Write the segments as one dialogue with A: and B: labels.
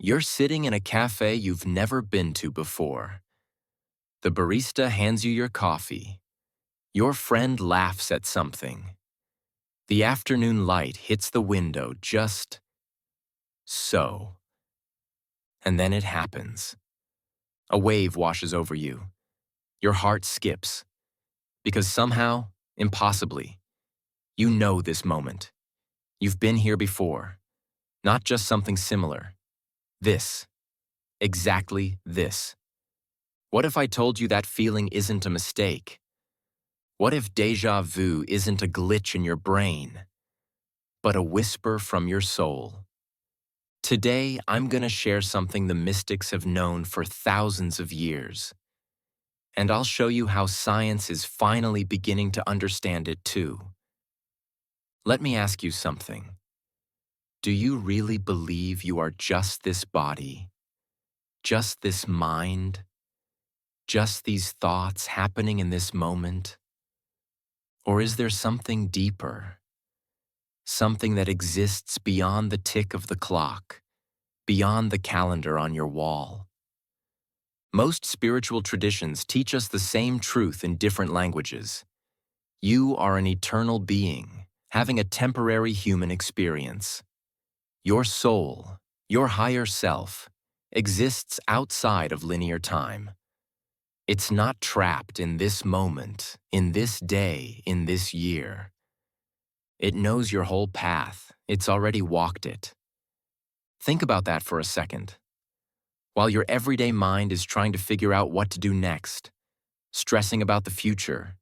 A: You're sitting in a cafe you've never been to before. The barista hands you your coffee. Your friend laughs at something. The afternoon light hits the window just so. And then it happens. A wave washes over you. Your heart skips. Because somehow, impossibly, you know this moment. You've been here before. Not just something similar. This. Exactly this. What if I told you that feeling isn't a mistake? What if déjà vu isn't a glitch in your brain, but a whisper from your soul? Today, I'm going to share something the mystics have known for thousands of years. And I'll show you how science is finally beginning to understand it too. Let me ask you something. Do you really believe you are just this body, just this mind, just these thoughts happening in this moment? Or is there something deeper? Something that exists beyond the tick of the clock, beyond the calendar on your wall. Most spiritual traditions teach us the same truth in different languages. You are an eternal being, having a temporary human experience. Your soul, your higher self, exists outside of linear time. It's not trapped in this moment, in this day, in this year. It knows your whole path. It's already walked it. Think about that for a second. While your everyday mind is trying to figure out what to do next, stressing about the future,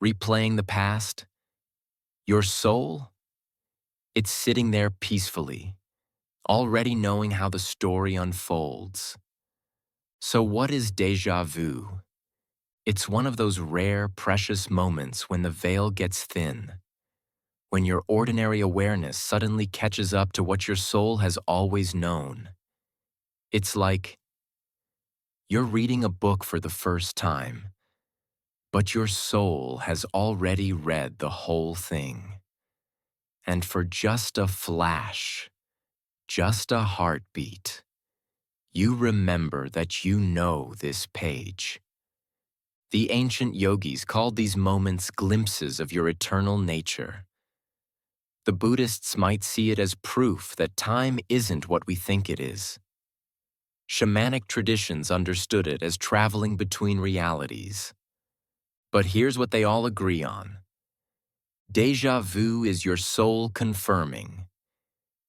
A: replaying the past, your soul, it's sitting there peacefully, already knowing how the story unfolds. So what is déjà vu? It's one of those rare, precious moments when the veil gets thin, when your ordinary awareness suddenly catches up to what your soul has always known. It's like you're reading a book for the first time, but your soul has already read the whole thing. And for just a flash, just a heartbeat, you remember that you know this page. The ancient yogis called these moments glimpses of your eternal nature. The Buddhists might see it as proof that time isn't what we think it is. Shamanic traditions understood it as traveling between realities. But here's what they all agree on. Déjà vu is your soul confirming.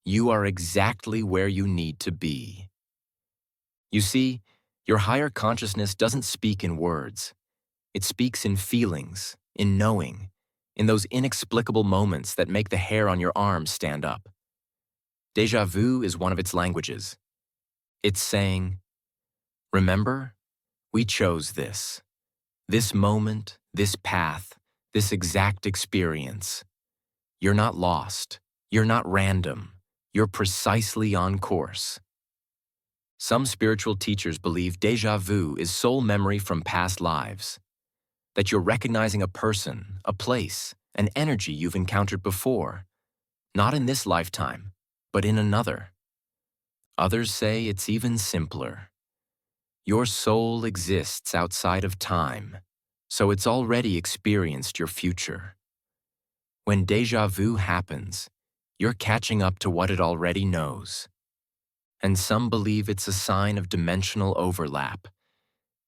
A: You are exactly where you need to be. You see, your higher consciousness doesn't speak in words. It speaks in feelings, in knowing, in those inexplicable moments that make the hair on your arms stand up. Déjà vu is one of its languages. It's saying, remember, we chose this. This moment, this path, this exact experience. You're not lost. You're not random. You're precisely on course. Some spiritual teachers believe déjà vu is soul memory from past lives, that you're recognizing a person, a place, an energy you've encountered before, not in this lifetime, but in another. Others say it's even simpler. Your soul exists outside of time, so it's already experienced your future. When déjà vu happens, you're catching up to what it already knows. And some believe it's a sign of dimensional overlap,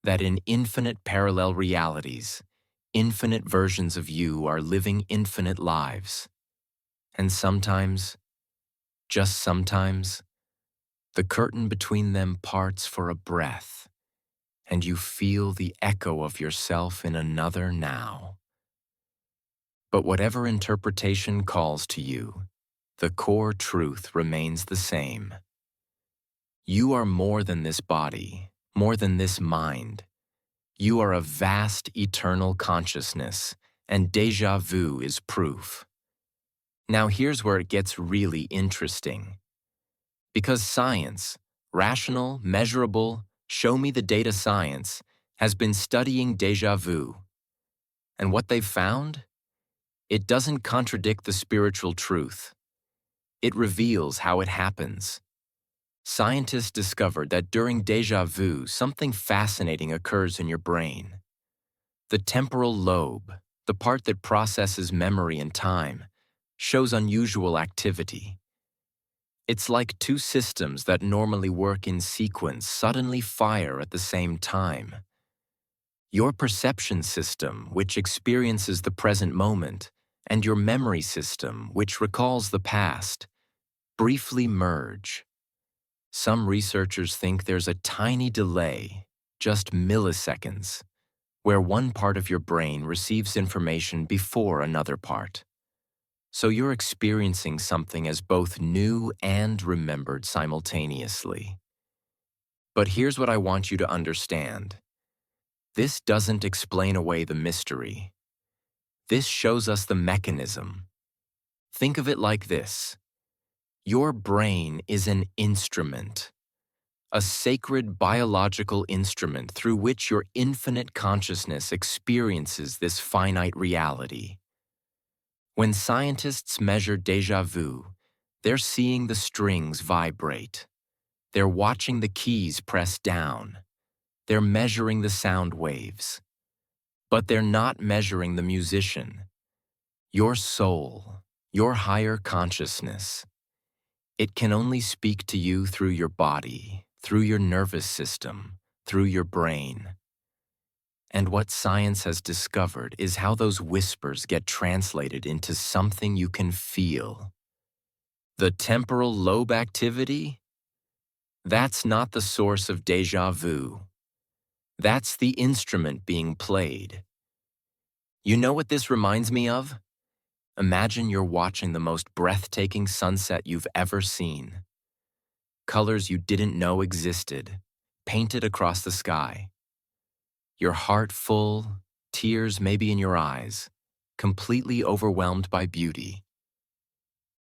A: that in infinite parallel realities, infinite versions of you are living infinite lives. And sometimes, just sometimes, the curtain between them parts for a breath, and you feel the echo of yourself in another now. But whatever interpretation calls to you, the core truth remains the same. You are more than this body, more than this mind. You are a vast, eternal consciousness, and déjà vu is proof. Now here's where it gets really interesting. Because science, rational, measurable, show me the data science, has been studying déjà vu. And what they've found? It doesn't contradict the spiritual truth. It reveals how it happens. Scientists discovered that during déjà vu, something fascinating occurs in your brain. The temporal lobe, the part that processes memory and time, shows unusual activity. It's like two systems that normally work in sequence suddenly fire at the same time. Your perception system, which experiences the present moment, and your memory system, which recalls the past, briefly merge. Some researchers think there's a tiny delay, just milliseconds, where one part of your brain receives information before another part. So you're experiencing something as both new and remembered simultaneously. But here's what I want you to understand. This doesn't explain away the mystery. This shows us the mechanism. Think of it like this. Your brain is an instrument, a sacred biological instrument through which your infinite consciousness experiences this finite reality. When scientists measure déjà vu, they're seeing the strings vibrate. They're watching the keys press down. They're measuring the sound waves. But they're not measuring the musician. Your soul, your higher consciousness. It can only speak to you through your body, through your nervous system, through your brain. And what science has discovered is how those whispers get translated into something you can feel. The temporal lobe activity? That's not the source of déjà vu. That's the instrument being played. You know what this reminds me of? Imagine you're watching the most breathtaking sunset you've ever seen. Colors you didn't know existed, painted across the sky. Your heart full, tears maybe in your eyes, completely overwhelmed by beauty.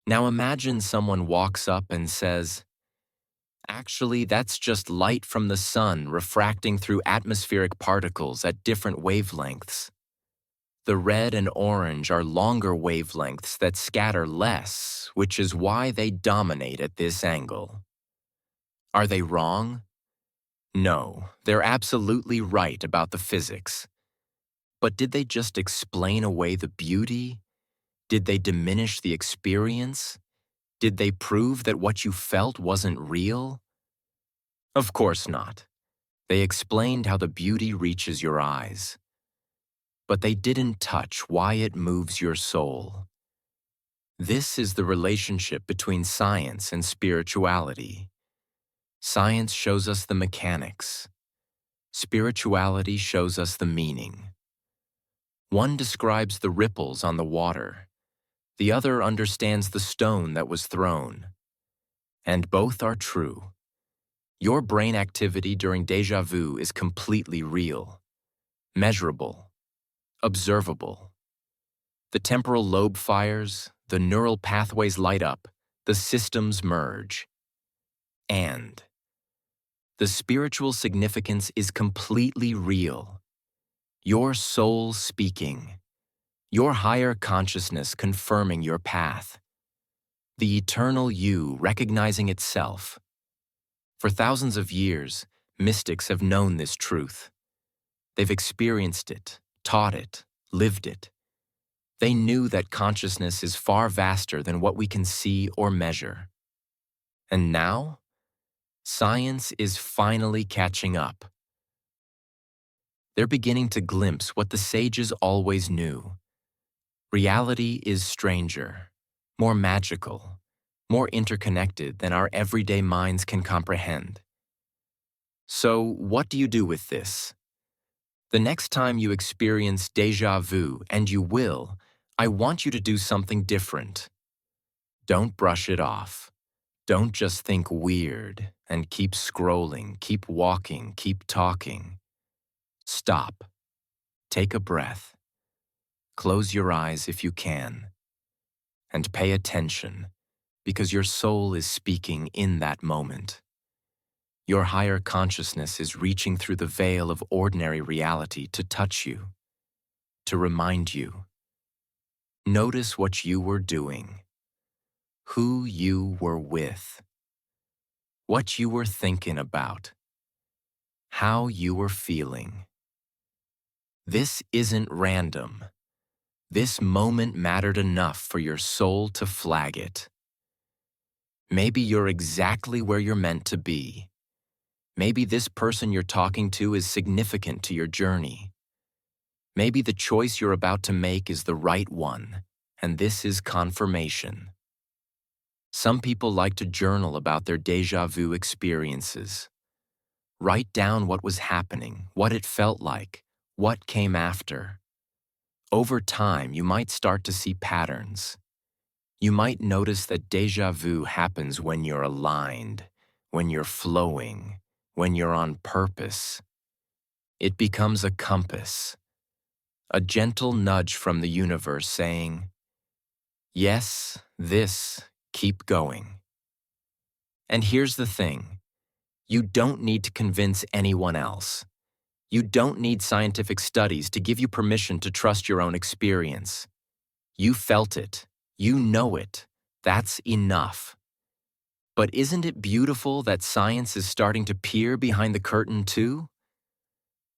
A: Now imagine someone walks up and says, "Actually, that's just light from the sun refracting through atmospheric particles at different wavelengths. The red and orange are longer wavelengths that scatter less, which is why they dominate at this angle." Are they wrong? No, they're absolutely right about the physics. But did they just explain away the beauty? Did they diminish the experience? Did they prove that what you felt wasn't real? Of course not. They explained how the beauty reaches your eyes. But they didn't touch why it moves your soul. This is the relationship between science and spirituality. Science shows us the mechanics. Spirituality shows us the meaning. One describes the ripples on the water. The other understands the stone that was thrown. And both are true. Your brain activity during déjà vu is completely real, measurable, observable. The temporal lobe fires, the neural pathways light up, the systems merge. And the spiritual significance is completely real. Your soul speaking, your higher consciousness confirming your path, the eternal you recognizing itself. For thousands of years, mystics have known this truth. They've experienced it, taught it, lived it. They knew that consciousness is far vaster than what we can see or measure. And now, science is finally catching up. They're beginning to glimpse what the sages always knew. Reality is stranger, more magical, more interconnected than our everyday minds can comprehend. So, what do you do with this? The next time you experience déjà vu, and you will, I want you to do something different. Don't brush it off. Don't just think weird and keep scrolling, keep walking, keep talking. Stop. Take a breath. Close your eyes if you can. And pay attention, because your soul is speaking in that moment. Your higher consciousness is reaching through the veil of ordinary reality to touch you, to remind you. Notice what you were doing, who you were with. what you were thinking about, how you were feeling. This isn't random. This moment mattered enough for your soul to flag it. Maybe you're exactly where you're meant to be. Maybe this person you're talking to is significant to your journey. Maybe the choice you're about to make is the right one, and this is confirmation. Some people like to journal about their déjà vu experiences. Write down what was happening, what it felt like, what came after. Over time, you might start to see patterns. You might notice that déjà vu happens when you're aligned, when you're flowing, when you're on purpose. It becomes a compass, a gentle nudge from the universe saying, yes, this, keep going. And here's the thing, you don't need to convince anyone else. You don't need scientific studies to give you permission to trust your own experience. You felt it. You know it. That's enough. But isn't it beautiful that science is starting to peer behind the curtain too?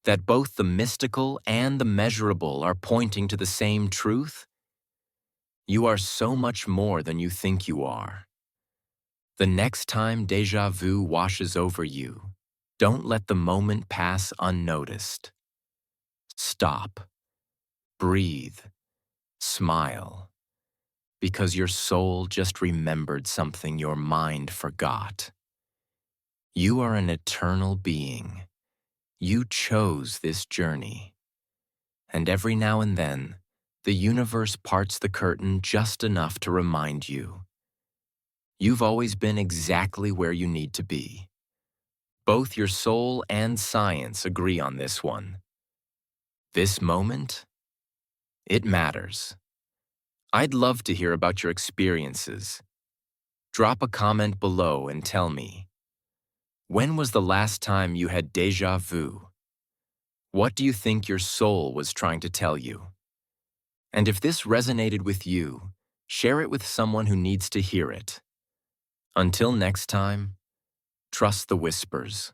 A: That both the mystical and the measurable are pointing to the same truth? You are so much more than you think you are. The next time déjà vu washes over you, don't let the moment pass unnoticed. Stop. Breathe. Smile. Because your soul just remembered something your mind forgot. You are an eternal being. You chose this journey. And every now and then, the universe parts the curtain just enough to remind you. You've always been exactly where you need to be. Both your soul and science agree on this one. This moment, it matters. I'd love to hear about your experiences. Drop a comment below and tell me, when was the last time you had déjà vu? What do you think your soul was trying to tell you? And if this resonated with you, share it with someone who needs to hear it. Until next time, trust the whispers.